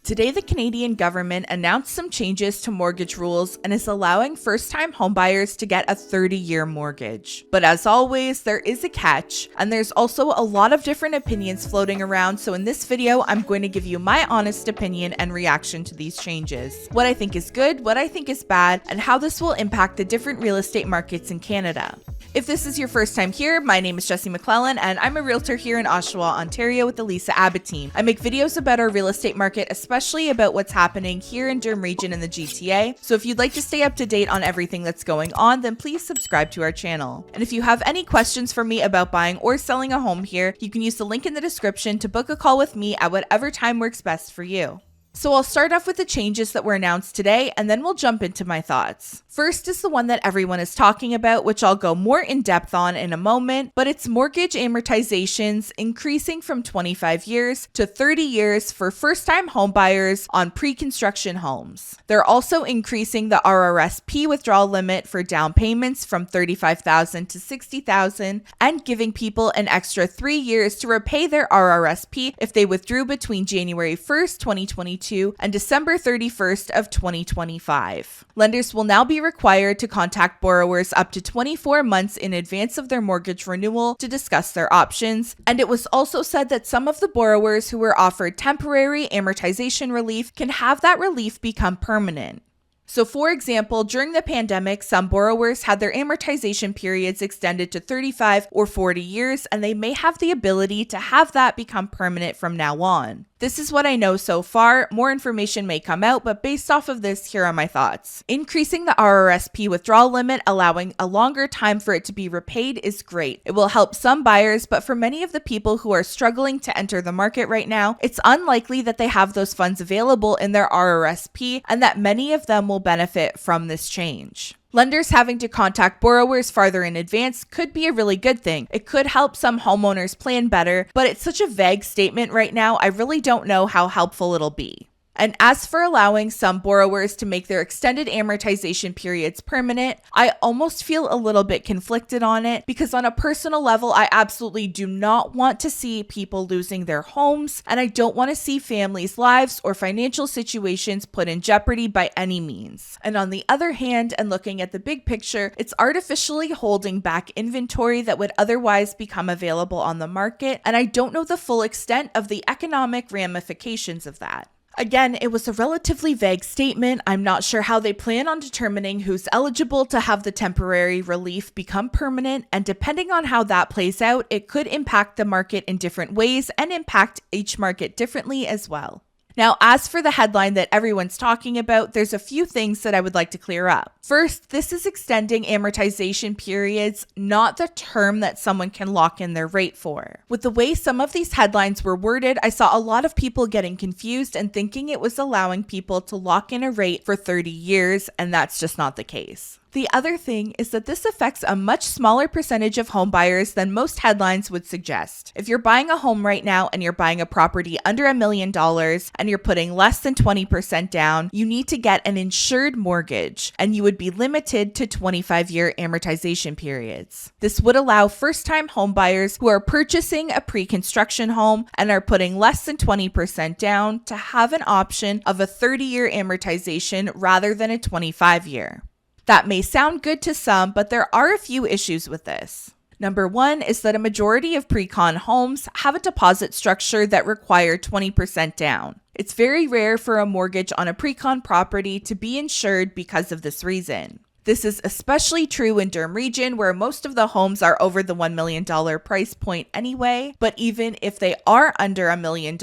Today, the Canadian government announced some changes to mortgage rules and is allowing first-time homebuyers to get a 30-year mortgage. But as always, there is a catch, and there's also a lot of different opinions floating around, so in this video, I'm going to give you my honest opinion and reaction to these changes. What I think is good, what I think is bad, and how this will impact the different real estate markets in Canada. If this is your first time here, my name is Jessie McClellan and I'm a realtor here in Oshawa, Ontario with the Lisa Abbott team. I make videos about our real estate market, especially about what's happening here in Durham region and the GTA. So if you'd like to stay up to date on everything that's going on, then please subscribe to our channel. And if you have any questions for me about buying or selling a home here, you can use the link in the description to book a call with me at whatever time works best for you. So I'll start off with the changes that were announced today, and then we'll jump into my thoughts. First is the one that everyone is talking about, which I'll go more in depth on in a moment, but it's mortgage amortizations increasing from 25 years to 30 years for first-time homebuyers on pre-construction homes. They're also increasing the RRSP withdrawal limit for down payments from $35,000 to $60,000 and giving people an extra 3 years to repay their RRSP if they withdrew between January 1st, 2022 and December 31st of 2025. Lenders will now be required to contact borrowers up to 24 months in advance of their mortgage renewal to discuss their options, and it was also said that some of the borrowers who were offered temporary amortization relief can have that relief become permanent. So for example, during the pandemic, some borrowers had their amortization periods extended to 35 or 40 years, and they may have the ability to have that become permanent from now on. This is what I know so far. More information may come out, but based off of this, here are my thoughts. Increasing the RRSP withdrawal limit, allowing a longer time for it to be repaid is great. It will help some buyers, but for many of the people who are struggling to enter the market right now, it's unlikely that they have those funds available in their RRSP and that many of them will benefit from this change. Lenders having to contact borrowers farther in advance could be a really good thing. It could help some homeowners plan better, but it's such a vague statement right now, I really don't know how helpful it'll be. And as for allowing some borrowers to make their extended amortization periods permanent, I almost feel a little bit conflicted on it because on a personal level, I absolutely do not want to see people losing their homes, and I don't want to see families' lives or financial situations put in jeopardy by any means. And on the other hand, and looking at the big picture, it's artificially holding back inventory that would otherwise become available on the market, and I don't know the full extent of the economic ramifications of that. Again, it was a relatively vague statement. I'm not sure how they plan on determining who's eligible to have the temporary relief become permanent, and depending on how that plays out, it could impact the market in different ways and impact each market differently as well. Now, as for the headline that everyone's talking about, there's a few things that I would like to clear up. First, this is extending amortization periods, not the term that someone can lock in their rate for. With the way some of these headlines were worded, I saw a lot of people getting confused and thinking it was allowing people to lock in a rate for 30 years, and that's just not the case. The other thing is that this affects a much smaller percentage of home buyers than most headlines would suggest. If you're buying a home right now and you're buying a property under $1 million and you're putting less than 20% down, you need to get an insured mortgage, and you would be limited to 25-year amortization periods. This would allow first-time home buyers who are purchasing a pre-construction home and are putting less than 20% down to have an option of a 30-year amortization rather than a 25-year. That may sound good to some, but there are a few issues with this. Number one is that a majority of pre-con homes have a deposit structure that require 20% down. It's very rare for a mortgage on a pre-con property to be insured because of this reason. This is especially true in Durham region where most of the homes are over the $1 million price point anyway, but even if they are under $1 million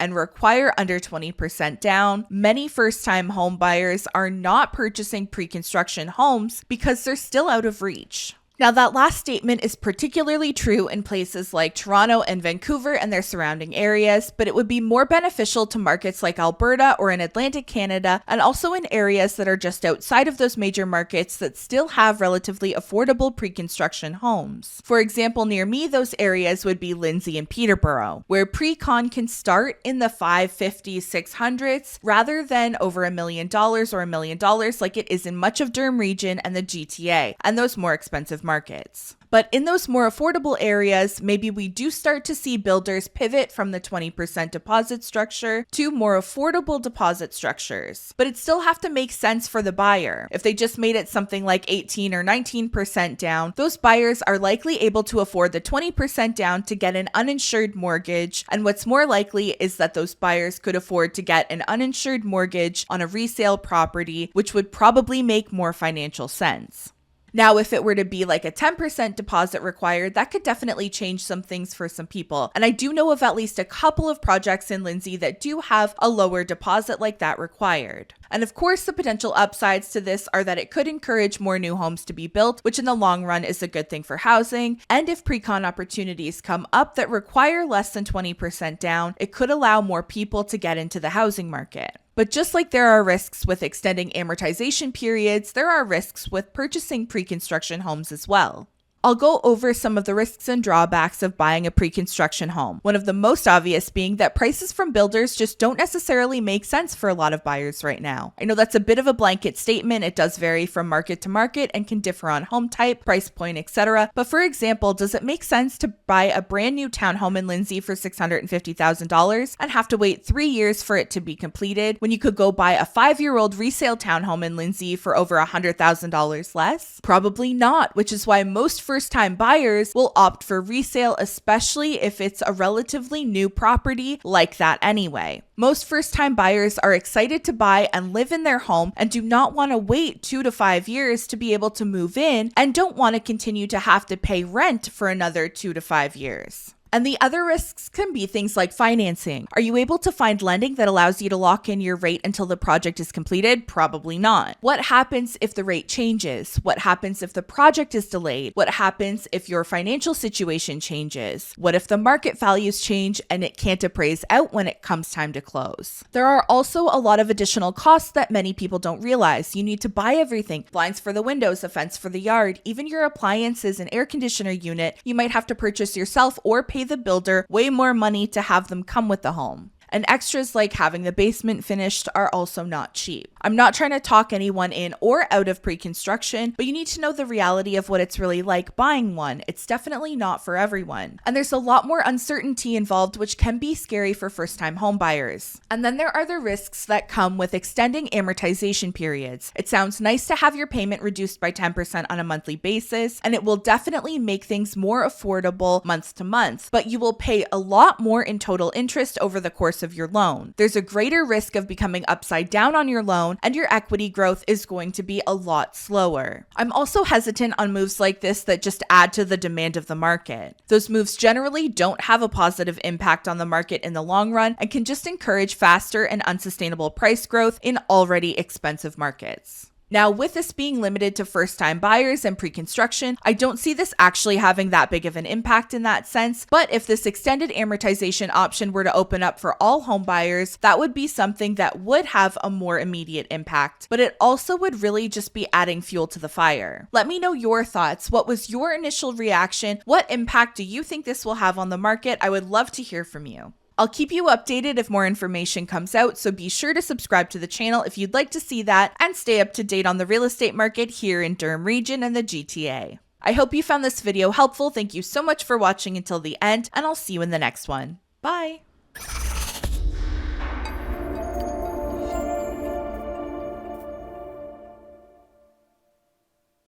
and require under 20% down, many first-time home buyers are not purchasing pre-construction homes because they're still out of reach. Now, that last statement is particularly true in places like Toronto and Vancouver and their surrounding areas, but it would be more beneficial to markets like Alberta or in Atlantic Canada, and also in areas that are just outside of those major markets that still have relatively affordable pre-construction homes. For example, near me, those areas would be Lindsay and Peterborough, where pre-con can start in the $550,000, $600,000 rather than over $1 million or $1 million like it is in much of Durham region and the GTA, and those more expensive markets. But in those more affordable areas, maybe we do start to see builders pivot from the 20% deposit structure to more affordable deposit structures. But it still have to make sense for the buyer. If they just made it something like 18 or 19% down, those buyers are likely able to afford the 20% down to get an uninsured mortgage. And what's more likely is that those buyers could afford to get an uninsured mortgage on a resale property, which would probably make more financial sense. Now, if it were to be like a 10% deposit required, that could definitely change some things for some people. And I do know of at least a couple of projects in Lindsay that do have a lower deposit like that required. And of course, the potential upsides to this are that it could encourage more new homes to be built, which in the long run is a good thing for housing. And if pre-con opportunities come up that require less than 20% down, it could allow more people to get into the housing market. But just like there are risks with extending amortization periods, there are risks with purchasing pre-construction homes as well. I'll go over some of the risks and drawbacks of buying a pre-construction home. One of the most obvious being that prices from builders just don't necessarily make sense for a lot of buyers right now. I know that's a bit of a blanket statement. It does vary from market to market and can differ on home type, price point, etc. But for example, does it make sense to buy a brand new townhome in Lindsay for $650,000 and have to wait 3 years for it to be completed when you could go buy a 5-year-old resale townhome in Lindsay for over $100,000 less? Probably not, which is why most first-time buyers will opt for resale, especially if it's a relatively new property like that anyway. Most first-time buyers are excited to buy and live in their home and do not want to wait 2 to 5 years to be able to move in and don't want to continue to have to pay rent for another 2 to 5 years. And the other risks can be things like financing. Are you able to find lending that allows you to lock in your rate until the project is completed? Probably not. What happens if the rate changes? What happens if the project is delayed? What happens if your financial situation changes? What if the market values change and it can't appraise out when it comes time to close? There are also a lot of additional costs that many people don't realize. You need to buy everything: blinds for the windows, a fence for the yard, even your appliances and air conditioner unit you might have to purchase yourself or pay the builder way more money to have them come with the home. And extras like having the basement finished are also not cheap. I'm not trying to talk anyone in or out of pre-construction, but you need to know the reality of what it's really like buying one. It's definitely not for everyone. And there's a lot more uncertainty involved, which can be scary for first-time home buyers. And then there are the risks that come with extending amortization periods. It sounds nice to have your payment reduced by 10% on a monthly basis, and it will definitely make things more affordable month to month, but you will pay a lot more in total interest over the course of your loan. There's a greater risk of becoming upside down on your loan, and your equity growth is going to be a lot slower. I'm also hesitant on moves like this that just add to the demand of the market. Those moves generally don't have a positive impact on the market in the long run and can just encourage faster and unsustainable price growth in already expensive markets. Now, with this being limited to first-time buyers and pre-construction, I don't see this actually having that big of an impact in that sense, but if this extended amortization option were to open up for all home buyers, that would be something that would have a more immediate impact, but it also would really just be adding fuel to the fire. Let me know your thoughts. What was your initial reaction? What impact do you think this will have on the market? I would love to hear from you. I'll keep you updated if more information comes out, so be sure to subscribe to the channel if you'd like to see that and stay up to date on the real estate market here in Durham region and the GTA. I hope you found this video helpful. Thank you so much for watching until the end, and I'll see you in the next one. Bye!